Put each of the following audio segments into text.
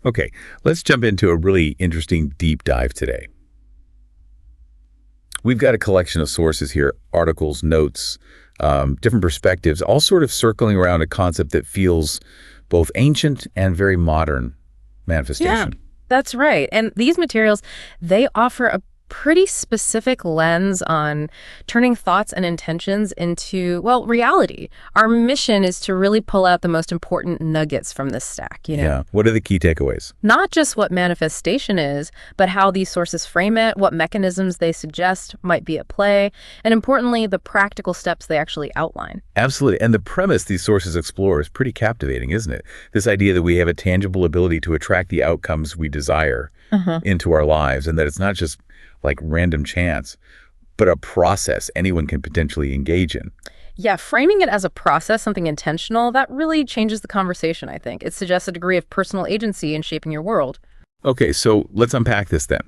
Okay, let's jump into a really interesting deep dive today. We've got a collection of sources here, articles, notes, different perspectives, all sort of circling around a concept that feels both ancient and very modern Yeah, manifestation. that's right. And these materials, they offer a pretty specific lens on turning thoughts and intentions into, well, reality. Our mission is to really pull out the most important nuggets from this stack. Yeah. What are the key takeaways? Not just what manifestation is, but how these sources frame it, what mechanisms they suggest might be at play, and importantly, the practical steps they actually outline. Absolutely. And the premise these sources explore is pretty captivating, isn't it? This idea that we have a tangible ability to attract the outcomes we desire into our lives, and that it's not just like random chance, but a process anyone can potentially engage in. Yeah, framing it as a process, something intentional, that really changes the conversation, I think. It suggests a degree of personal agency in shaping your world. Okay, so let's unpack this then.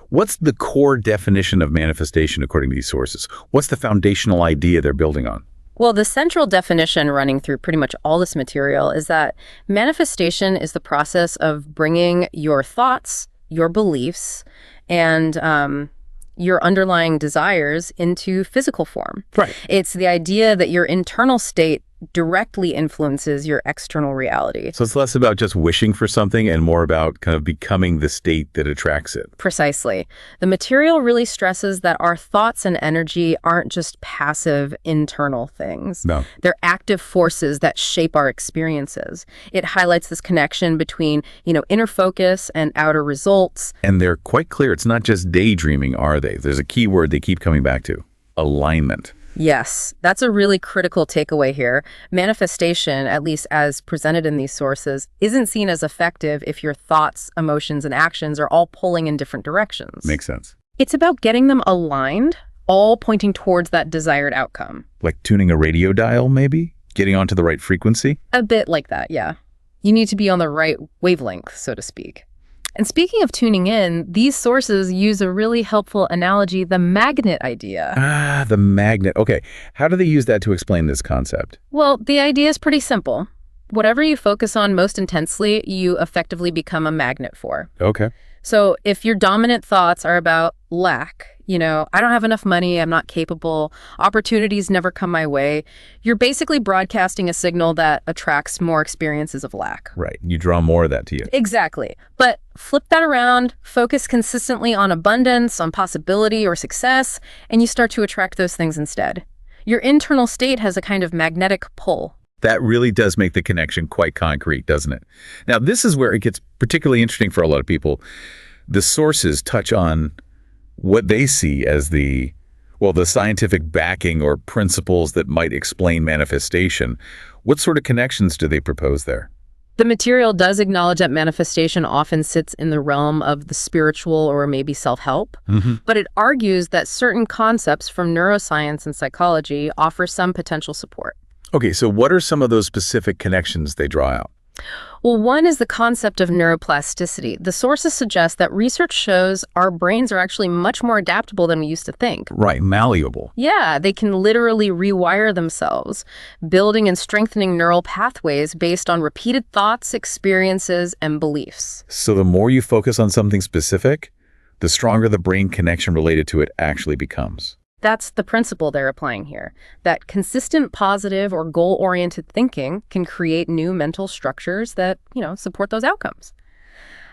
What's the core definition of manifestation according to these sources? What's the foundational idea they're building on? Well, the central definition running through pretty much all this material is that manifestation is the process of bringing your thoughts, your beliefs, and your underlying desires into physical form. Right. It's the idea that your internal state directly influences your external reality. So it's less about just wishing for something and more about kind of becoming the state that attracts it. Precisely. The material really stresses that our thoughts and energy aren't just passive internal things. No. They're active forces that shape our experiences. It highlights this connection between, inner focus and outer results. And they're quite clear. It's not just daydreaming, are they? There's a key word they keep coming back to: alignment. Yes, that's a really critical takeaway here. Manifestation, at least as presented in these sources, isn't seen as effective if your thoughts, emotions, and actions are all pulling in different directions. Makes sense. It's about getting them aligned, all pointing towards that desired outcome. Like tuning a radio dial, maybe? Getting onto the right frequency? A bit like that, yeah. You need to be on the right wavelength, so to speak. And speaking of tuning in, these sources use a really helpful analogy, the magnet idea. Ah, the magnet. Okay, how do they use that to explain this concept? Well, the idea is pretty simple. Whatever you focus on most intensely, you effectively become a magnet for. Okay. So if your dominant thoughts are about lack, I don't have enough money, I'm not capable, opportunities never come my way, you're basically broadcasting a signal that attracts more experiences of lack. Right. You draw more of that to you. Exactly. But flip that around, focus consistently on abundance, on possibility or success, and you start to attract those things instead. Your internal state has a kind of magnetic pull. That really does make the connection quite concrete, doesn't it? Now, this is where it gets particularly interesting for a lot of people. The sources touch on what they see as the scientific backing or principles that might explain manifestation. What sort of connections do they propose there? The material does acknowledge that manifestation often sits in the realm of the spiritual or maybe self-help, but it argues that certain concepts from neuroscience and psychology offer some potential support. Okay, so what are some of those specific connections they draw out? Well, one is the concept of neuroplasticity. The sources suggest that research shows our brains are actually much more adaptable than we used to think. Right, malleable. Yeah, they can literally rewire themselves, building and strengthening neural pathways based on repeated thoughts, experiences, and beliefs. So the more you focus on something specific, the stronger the brain connection related to it actually becomes. That's the principle they're applying here, that consistent positive or goal-oriented thinking can create new mental structures that, support those outcomes.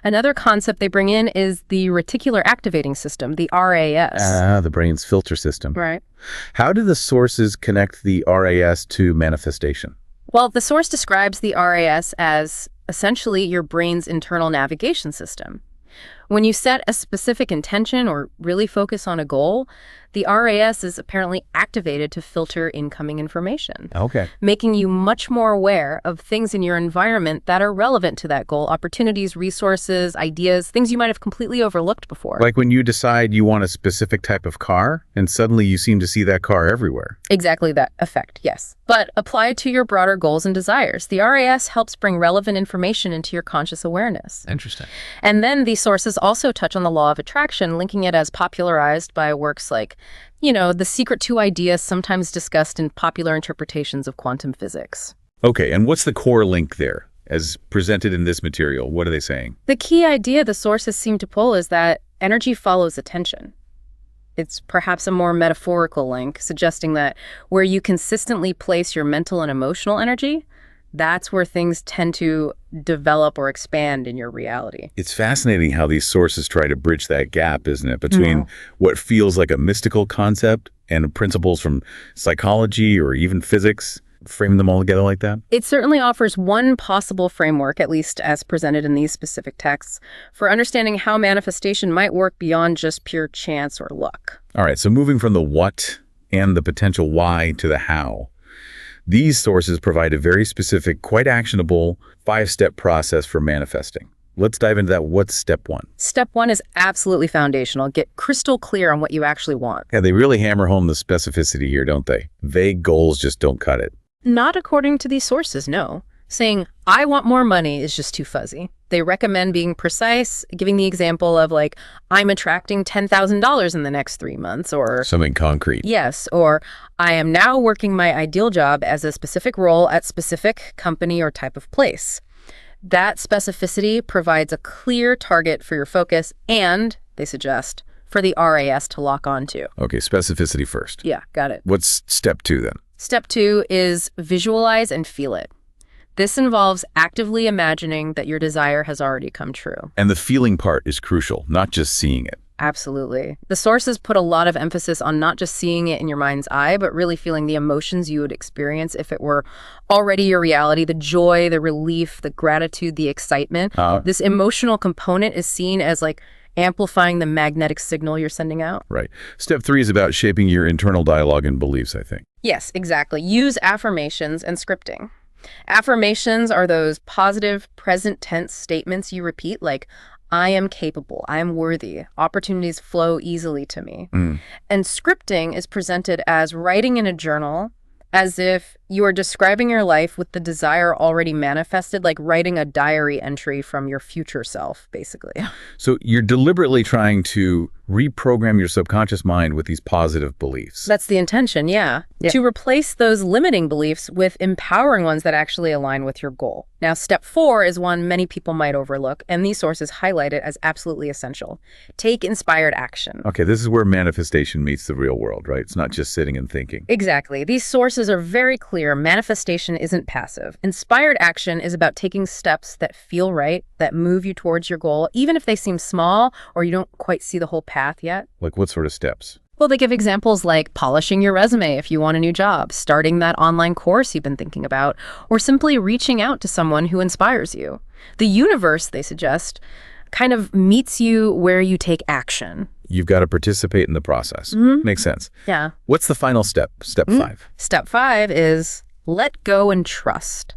Another concept they bring in is the reticular activating system, the RAS. Ah, the brain's filter system. Right. How do the sources connect the RAS to manifestation? Well, the source describes the RAS as essentially your brain's internal navigation system. When you set a specific intention or really focus on a goal, the RAS is apparently activated to filter incoming information, Okay. making you much more aware of things in your environment that are relevant to that goal, opportunities, resources, ideas, things you might have completely overlooked before. Like when you decide you want a specific type of car, and suddenly you seem to see that car everywhere. Exactly that effect, yes. But applied to your broader goals and desires, the RAS helps bring relevant information into your conscious awareness. Interesting. And then these sources also touch on the law of attraction, linking it as popularized by works like, The Secret to Ideas, sometimes discussed in popular interpretations of quantum physics. Okay, and what's the core link there? as presented in this material? What are they saying? The key idea the sources seem to pull is that energy follows attention. It's perhaps a more metaphorical link, suggesting that where you consistently place your mental and emotional energy, that's where things tend to develop or expand in your reality. It's fascinating how these sources try to bridge that gap, isn't it, between what feels like a mystical concept and principles from psychology or even physics, framing them all together like that? It certainly offers one possible framework, at least as presented in these specific texts, for understanding how manifestation might work beyond just pure chance or luck. All right, so moving from the what and the potential why to the how, these sources provide a very specific, quite actionable 5-step process for manifesting. Let's dive into that. What's step 1? Step 1 is absolutely foundational. Get crystal clear on what you actually want. Yeah, they really hammer home the specificity here, don't they? Vague goals just don't cut it. Not according to these sources, no. Saying, I want more money is just too fuzzy. They recommend being precise, giving the example of like, I'm attracting $10,000 in the next 3 months, or something concrete. yes, or I am now working my ideal job as a specific role at specific company or type of place. That specificity provides a clear target for your focus and, they suggest, for the RAS to lock onto. Okay, specificity first. Yeah, got it. What's step 2 then? Step 2 is visualize and feel it. This involves actively imagining that your desire has already come true. And the feeling part is crucial, not just seeing it. Absolutely. The sources put a lot of emphasis on not just seeing it in your mind's eye, but really feeling the emotions you would experience if it were already your reality, the joy, the relief, the gratitude, the excitement. This emotional component is seen as like amplifying the magnetic signal you're sending out. Right. Step 3 is about shaping your internal dialogue and beliefs, I think. Yes, exactly. Use affirmations and scripting. Affirmations are those positive present tense statements you repeat like, I am capable, I am worthy, opportunities flow easily to me. And scripting is presented as writing in a journal, as if you are describing your life with the desire already manifested, like writing a diary entry from your future self, basically. So you're deliberately trying to reprogram your subconscious mind with these positive beliefs. That's the intention, yeah. To replace those limiting beliefs with empowering ones that actually align with your goal. Now, step 4 is one many people might overlook, and these sources highlight it as absolutely essential. Take inspired action. Okay, this is where manifestation meets the real world, right? It's not just sitting and thinking. Exactly. These sources are very clear. Manifestation isn't passive. Inspired action is about taking steps that feel right, that move you towards your goal, even if they seem small or you don't quite see the whole path yet. Like what sort of steps? Well, they give examples like polishing your resume if you want a new job, starting that online course you've been thinking about, or simply reaching out to someone who inspires you. The universe, they suggest, kind of meets you where you take action. You've got to participate in the process. Makes sense. Yeah. What's the final step? Step 5. Step 5 is let go and trust.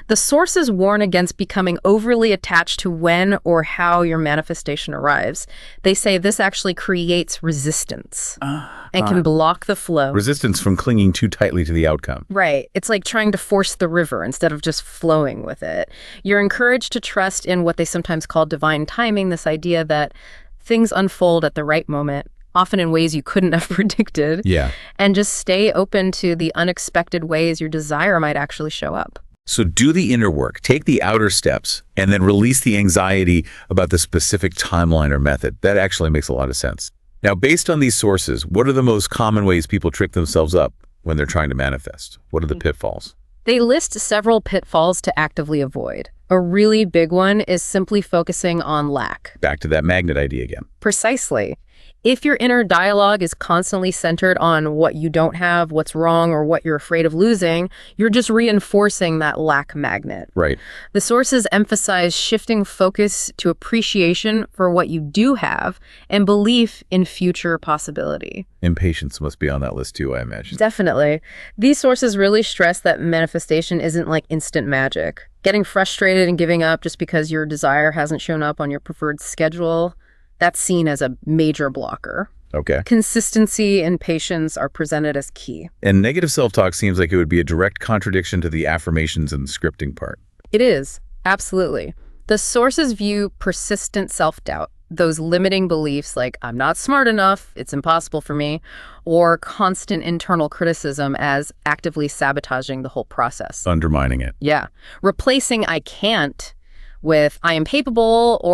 The sources warn against becoming overly attached to when or how your manifestation arrives. They say this actually creates resistance and can block the flow. Resistance from clinging too tightly to the outcome. Right. It's like trying to force the river instead of just flowing with it. You're encouraged to trust in what they sometimes call divine timing, this idea that things unfold at the right moment, often in ways you couldn't have predicted. Yeah. And just stay open to the unexpected ways your desire might actually show up. So do the inner work, take the outer steps, and then release the anxiety about the specific timeline or method. That actually makes a lot of sense. Now, based on these sources, what are the most common ways people trick themselves up when they're trying to manifest? What are the pitfalls? They list several pitfalls to actively avoid. A really big one is simply focusing on lack. Back to that magnet idea again. Precisely. If your inner dialogue is constantly centered on what you don't have, what's wrong, or what you're afraid of losing, you're just reinforcing that lack magnet. Right. The sources emphasize shifting focus to appreciation for what you do have and belief in future possibility. Impatience must be on that list too, I imagine. Definitely. These sources really stress that manifestation isn't like instant magic. Getting frustrated and giving up just because your desire hasn't shown up on your preferred schedule, that's seen as a major blocker. Okay. Consistency and patience are presented as key. And negative self-talk seems like it would be a direct contradiction to the affirmations and the scripting part. It is, absolutely. The sources view persistent self-doubt, those limiting beliefs like I'm not smart enough, it's impossible for me, or constant internal criticism as actively sabotaging the whole process. Undermining it. Yeah. Replacing I can't with I am capable or